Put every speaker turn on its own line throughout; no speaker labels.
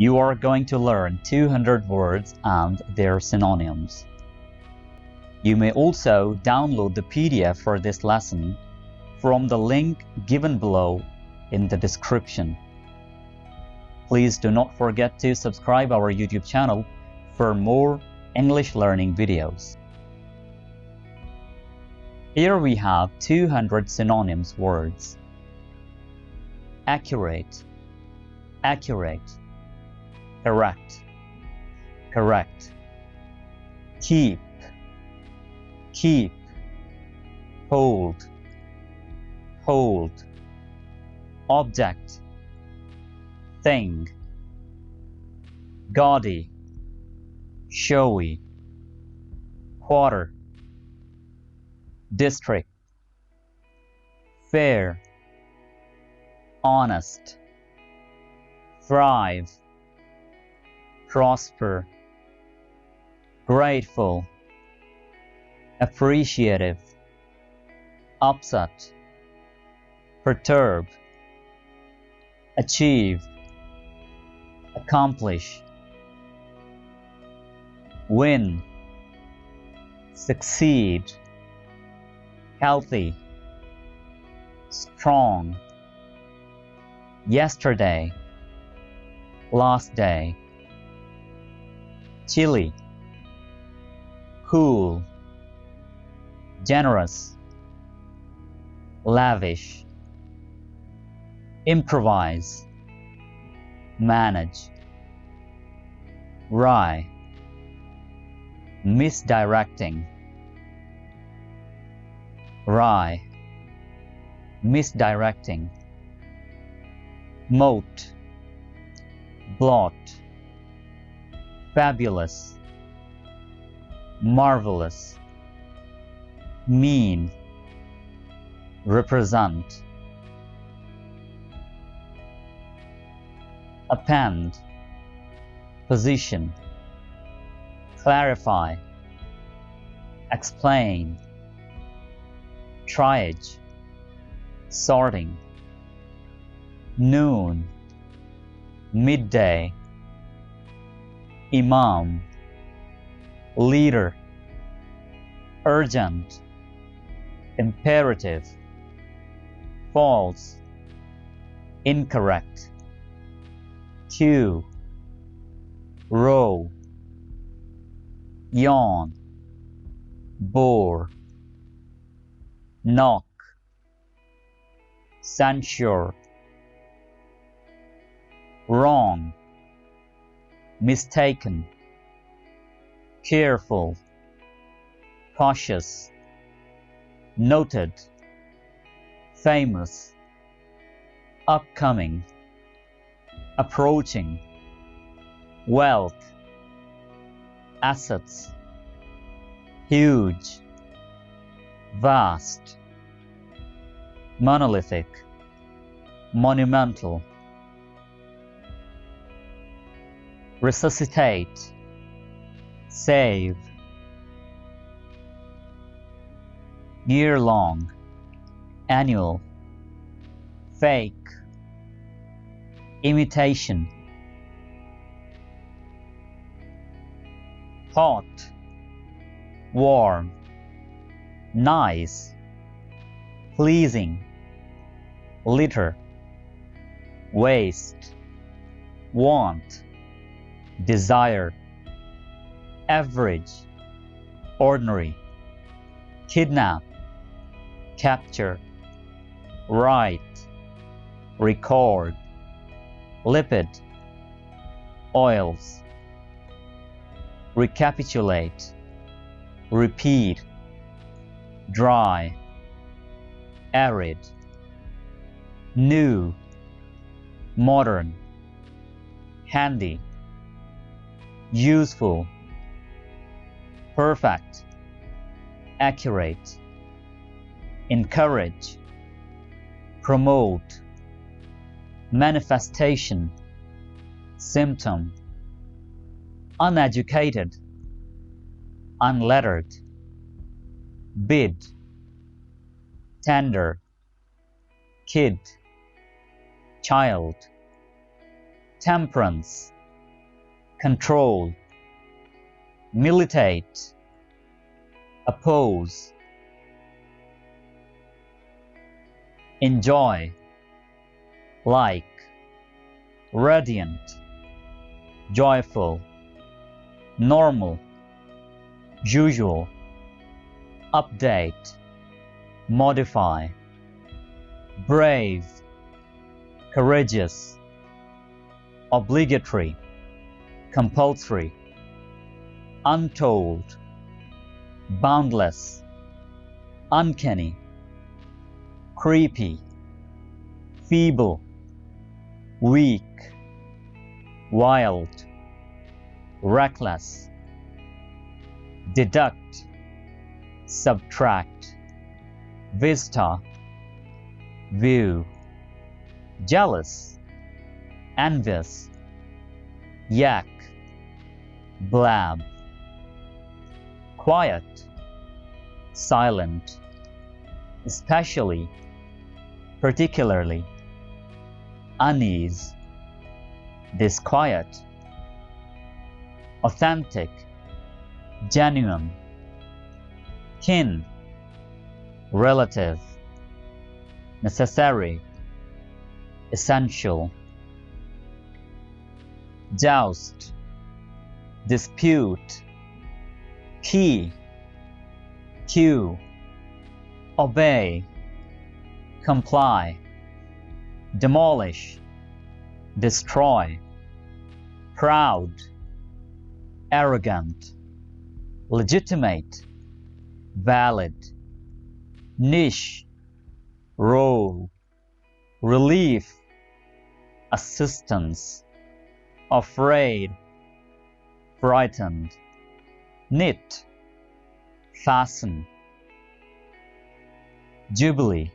You are going to learn 200 words and their synonyms. You may also download the PDF for this lesson from the link given below in the description. Please do not forget to subscribe our YouTube channel for more English learning videos. Here we have 200 synonyms words. Accurate, accurate. Correct, correct. Keep, keep. Hold, hold. Object, thing. Gaudy, showy. Quarter, district. Fair, honest. Thrive, prosper. Grateful, appreciative. Upset, perturb. Achieve, accomplish. Win, succeed. Healthy, strong. Yesterday, last day. Chilly, cool. Generous, lavish. Improvise, manage. Wry, misdirecting. Wry, misdirecting. Moat, blot. Fabulous, marvelous. Mean, represent. Append, position. Clarify, explain. Triage, sorting. Noon, midday. Imam, leader. Urgent, imperative. False, incorrect. Queue, row. Yawn, bore. Knock, censure. Wrong, mistaken. Careful, cautious. Noted, famous. Upcoming, approaching. Wealth, assets. Huge, vast. Monolithic, monumental. Resuscitate, save. Year-long, annual. Fake, imitation. Hot, warm. Nice, pleasing. Litter, waste. Want, desire. Average, ordinary. Kidnap, capture. Write, record. Lipid, oils. Recapitulate, repeat. Dry, arid. New, modern. Handy, useful. Perfect, accurate. Encourage, promote. Manifestation, symptom. Uneducated, unlettered. Bid, tender. Kid, child. Temperance, control, militate, oppose, enjoy, like, radiant, joyful, normal, usual, update, modify, brave, courageous, obligatory, compulsory, untold, boundless, uncanny, creepy, feeble, weak, wild, reckless, deduct, subtract, vista, view, jealous, envious, yak, blab, quiet, silent, especially, particularly, unease, disquiet, authentic, genuine, kin, relative, necessary, essential, joust, dispute, key, cue, obey, comply, demolish, destroy, proud, arrogant, legitimate, valid, niche, role, relief, assistance, afraid, frightened, knit, fasten, jubilee,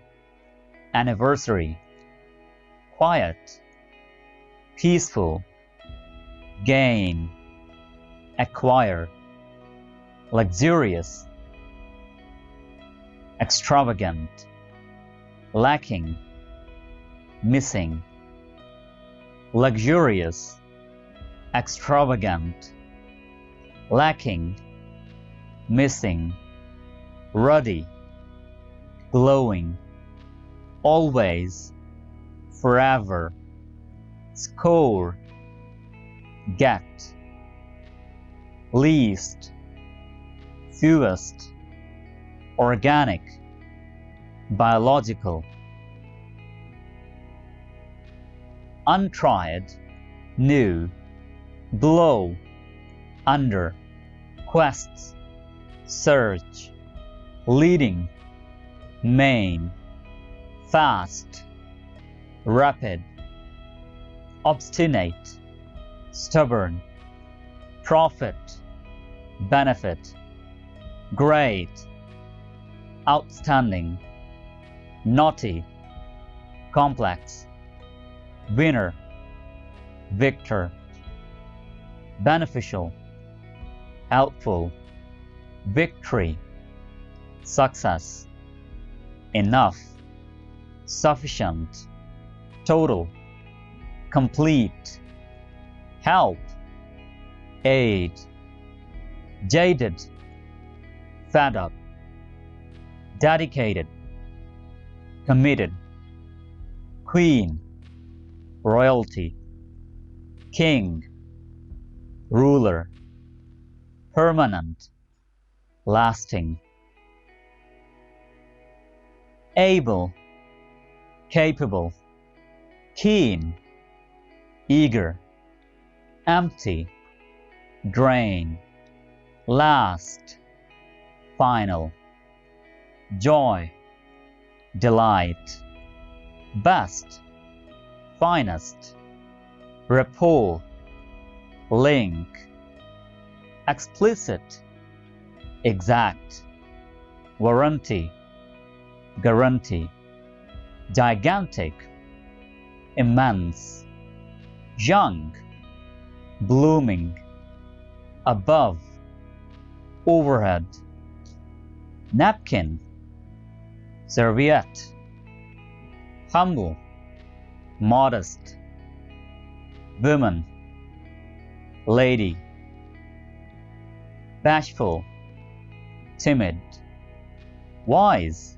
anniversary, quiet, peaceful, gain, acquire, luxurious, extravagant, lacking, missing, luxurious, extravagant, lacking, missing, ruddy, glowing, always, forever, score, get, least, fewest, organic, biological, untried, new, below, under, quests, search, leading, main, fast, rapid, obstinate, stubborn, profit, benefit, great, outstanding, naughty, complex, winner, victor, beneficial, helpful, victory, success, enough, sufficient, total, complete, help, aid, jaded, fed up, dedicated, committed, queen, royalty, king, ruler, permanent, lasting, able, capable, keen, eager, empty, drain, last, final, joy, delight, best, finest, rapport, link, explicit, exact, warranty, guarantee, gigantic, immense, young, blooming, above, overhead, napkin, serviette, humble, modest, woman, lady, bashful, timid, wise,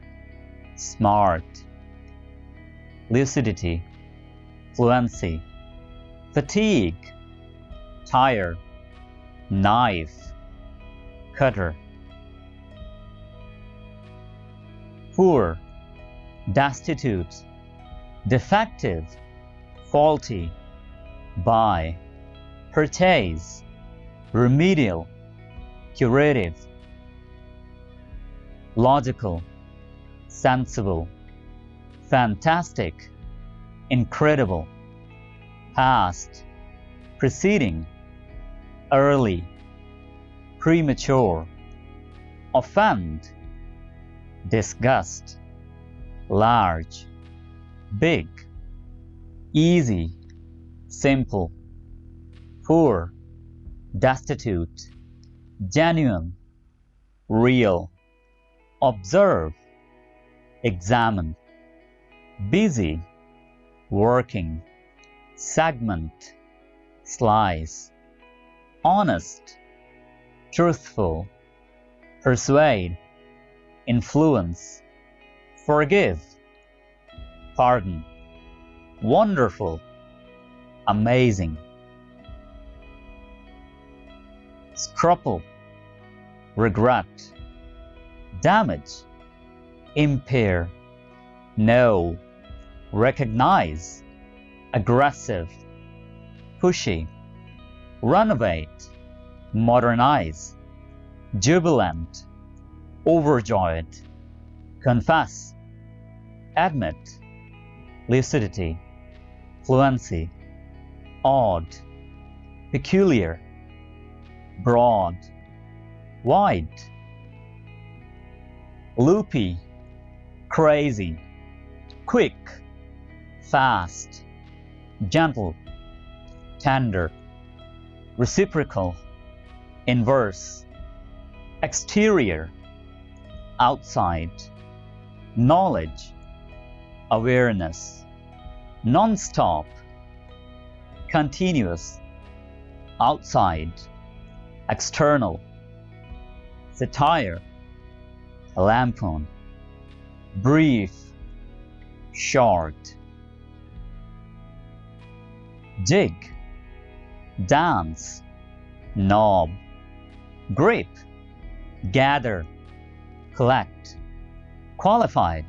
smart, lucidity, fluency, fatigue, tire, knife, cutter, poor, destitute, defective, faulty, buy, purchase, remedial, curative, logical, sensible, fantastic, incredible, past, preceding, early, premature, offend, disgust, large, big, easy, simple, poor, destitute, genuine, real, observe, examine, busy, working, segment, slice, honest, truthful, persuade, influence, forgive, pardon, wonderful, amazing, scruple, regret, damage, impair, know, recognize, aggressive, pushy, renovate, modernize, jubilant, overjoyed, confess, admit, lucidity, fluency, odd, peculiar, broad, wide, loopy, crazy, quick, fast, gentle, tender, reciprocal, inverse, exterior, outside, knowledge, awareness, non-stop, continuous, outside, external, satire, lampoon, brief, short, jig, dance, knob, grip, gather, collect, qualified,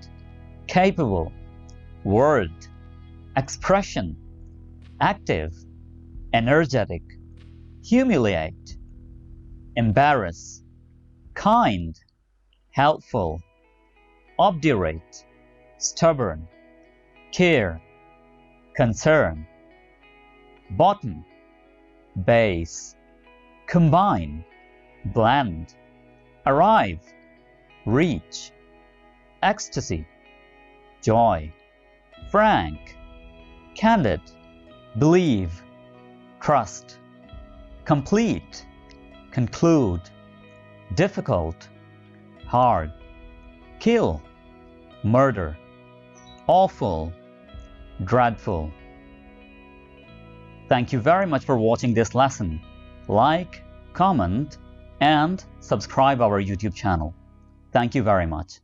capable, word, expression, active, energetic, humiliate, embarrass, kind, helpful, obdurate, stubborn, care, concern, bottom, base, combine, blend, arrive, reach, ecstasy, joy, frank, candid, believe, trust, complete, conclude, difficult, hard, kill, murder, awful, dreadful. Thank you very much for watching this lesson. Like, comment, and subscribe our YouTube channel. Thank you very much.